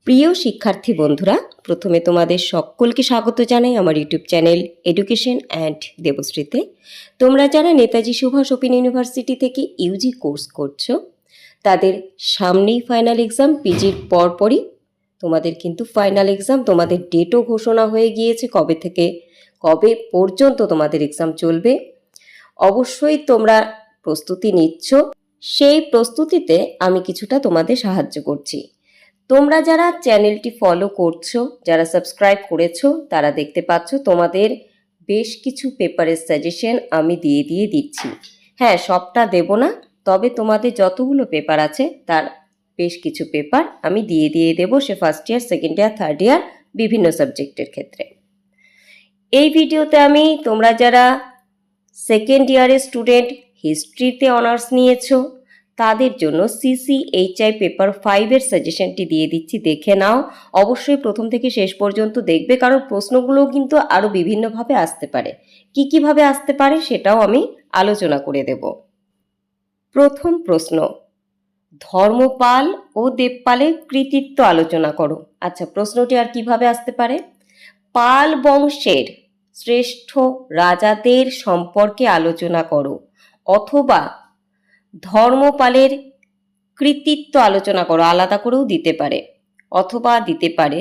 প্রিয় শিক্ষার্থী বন্ধুরা, প্রথমে তোমাদের সকলকে স্বাগত জানাই আমার ইউটিউব চ্যানেল এডুকেশন অ্যান্ড দেবশ্রীতে। তোমরা যারা নেতাজি সুভাষ ওপেন ইউনিভার্সিটি থেকে ইউজি কোর্স করছো, তাদের সামনেই ফাইনাল এক্সাম। পিজির পরপরই তোমাদের কিন্তু ফাইনাল এক্সাম, তোমাদের ডেটও ঘোষণা হয়ে গিয়েছে কবে থেকে কবে পর্যন্ত তোমাদের এক্সাম চলবে। অবশ্যই তোমরা প্রস্তুতি নিচ্ছ, সেই প্রস্তুতিতে আমি কিছুটা তোমাদের সাহায্য করছি। তোমরা যারা চ্যানেলটি ফলো করছো, যারা সাবস্ক্রাইব করেছো, তারা দেখতে পাচ্ছ তোমাদের বেশ কিছু পেপারের সাজেশন আমি দিয়ে দিচ্ছি। হ্যাঁ, সবটা দেব না, তবে তোমাদের যতগুলো পেপার আছে তার বেশ কিছু পেপার আমি দিয়ে দেবো, সে first year, second year, third year, বিভিন্ন সাবজেক্টের ক্ষেত্রে। এই ভিডিওতে আমি তোমরা যারা সেকেন্ড ইয়ারের স্টুডেন্ট, হিস্ট্রিতে অনার্স নিয়েছো, তাদের জন্য CCHI পেপার 5-এর সাজেশনটি দিয়ে দিচ্ছি, দেখে নাও। অবশ্যই প্রথম থেকে শেষ পর্যন্ত দেখবে, কারণ প্রশ্নগুলো কিন্তু আরও বিভিন্নভাবে আসতে পারে। কীভাবে আসতে পারে সেটাও আমি আলোচনা করে দেব। প্রথম প্রশ্ন, ধর্মপাল ও দেবপালের কৃতিত্ব আলোচনা করো। আচ্ছা, প্রশ্নটি আর কিভাবে আসতে পারে? পাল বংশের শ্রেষ্ঠ রাজাদের সম্পর্কে আলোচনা করো, অথবা ধর্মপালের কৃতিত্ব আলোচনা করো, আলাদা করেও দিতে পারে, অথবা দিতে পারে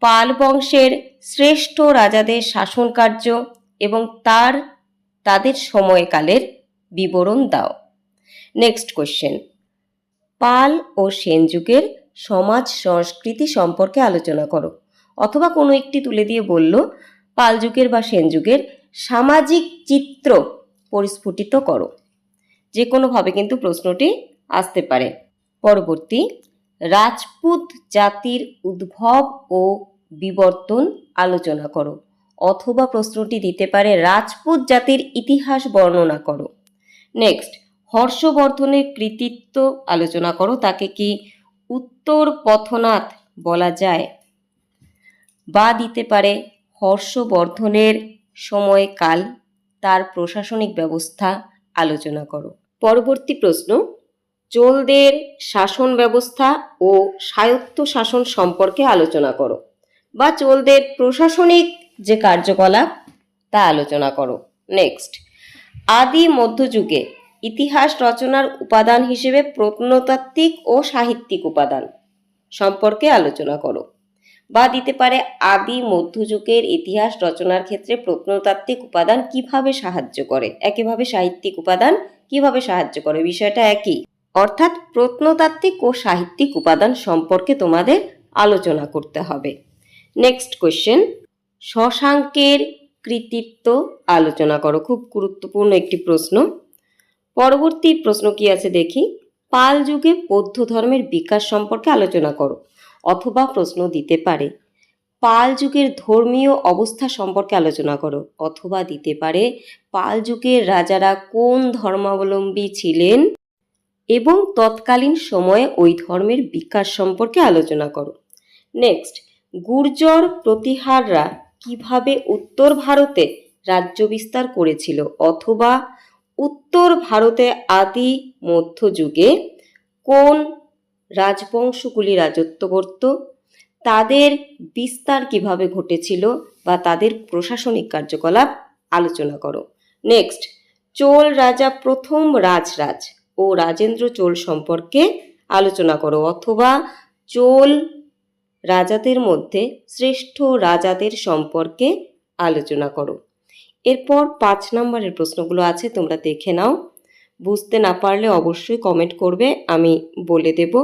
পাল বংশের শ্রেষ্ঠ রাজাদের শাসন কার্য এবং তাদের সময়কালের বিবরণ দাও। নেক্সট কোশ্চেন, পাল ও সেন যুগের সমাজ সংস্কৃতি সম্পর্কে আলোচনা করো, অথবা কোনো একটি তুলে দিয়ে বলল পাল যুগের বা সেন যুগের সামাজিক চিত্র পরিস্ফুটিত করো। যে কোনোভাবে কিন্তু প্রশ্নটি আসতে পারে। পরবর্তী, রাজপুত জাতির উদ্ভব ও বিবর্তন আলোচনা করো, অথবা প্রশ্নটি দিতে পারে রাজপুত জাতির ইতিহাস বর্ণনা করো। নেক্সট, হর্ষবর্ধনের কৃতিত্ব আলোচনা করো, তাকে কি উত্তর পথনাথ বলা যায়? বা দিতে পারে হর্ষবর্ধনের সময়কাল, তার প্রশাসনিক ব্যবস্থা আলোচনা করো। পরবর্তী প্রশ্ন, চোলদের শাসন ব্যবস্থা ও স্বায়ত্ত শাসন সম্পর্কে আলোচনা করো, বা চোলদের প্রশাসনিক যে কার্যকলাপ তা আলোচনা করো। নেক্সট, আদি মধ্যযুগে ইতিহাস রচনার উপাদান হিসেবে প্রত্নতাত্ত্বিক ও সাহিত্যিক উপাদান সম্পর্কে আলোচনা করো, বা দিতে পারে আদি মধ্যযুগের ইতিহাস রচনার ক্ষেত্রে প্রত্নতাত্ত্বিক উপাদান কিভাবে সাহায্য করে, একইভাবে সাহিত্যিক উপাদান কিভাবে সাহায্য করে, বিষয়টা একই। অর্থাৎ প্রত্নতাত্ত্বিক ও সাহিত্যিক উপাদান সম্পর্কে তোমাদের আলোচনা করতে হবে। নেক্সট কোয়েশ্চেন, শশাঙ্কের কৃতিত্ব আলোচনা করো। খুব গুরুত্বপূর্ণ একটি প্রশ্ন। পরবর্তী প্রশ্ন কি আছে দেখি, পাল যুগে বৌদ্ধ ধর্মের বিকাশ সম্পর্কে আলোচনা করো, অথবা প্রশ্ন দিতে পারে পাল যুগের ধর্মীয় অবস্থা সম্পর্কে আলোচনা করো, অথবা দিতে পারে পাল যুগের রাজারা কোন ধর্মাবলম্বী ছিলেন এবং তৎকালীন সময়ে ওই ধর্মের বিকাশ সম্পর্কে আলোচনা করো। নেক্সট, গুর্জর প্রতিহাররা কিভাবে উত্তর ভারতে রাজ্য বিস্তার করেছিল, অথবা উত্তর ভারতে আদি মধ্যযুগে কোন রাজবংশগুলি রাজত্ব করত, তাদের বিস্তার কিভাবে ঘটেছিল, বা তাদের প্রশাসনিক কার্যকলাপ আলোচনা করো। নেক্সট, চোল রাজা প্রথম রাজরাজ ও রাজেন্দ্র চোল সম্পর্কে আলোচনা করো, অথবা চোল রাজাদের মধ্যে শ্রেষ্ঠ রাজাদের সম্পর্কে আলোচনা করো। এরপর 5 নম্বরের প্রশ্নগুলো আছে, তোমরা দেখে নাও। বুঝতে না পারলে অবশ্যই কমেন্ট করবে, আমি বলে দেব।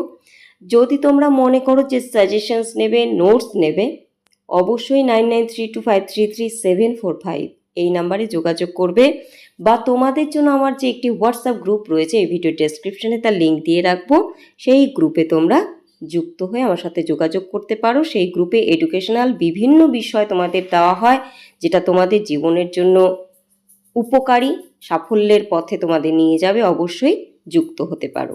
যদি তোমরা মনে করো যে সাজেশনস নেবে, নোটস নেবে, অবশ্যই 9932533745 এই নাম্বারে যোগাযোগ করবে, বা তোমাদের জন্য আমার যে একটি হোয়াটসঅ্যাপ গ্রুপ রয়েছে, এই ভিডিও ডেসক্রিপশনে তার লিঙ্ক দিয়ে রাখবো, সেই গ্রুপে তোমরা যুক্ত হয়ে আমার সাথে যোগাযোগ করতে পারো। সেই গ্রুপে এডুকেশনাল বিভিন্ন বিষয় তোমাদের দেওয়া হয়, যেটা তোমাদের জীবনের জন্য উপকারী, সাফল্যের পথে তোমাদের নিয়ে যাবে। অবশ্যই যুক্ত হতে পারো।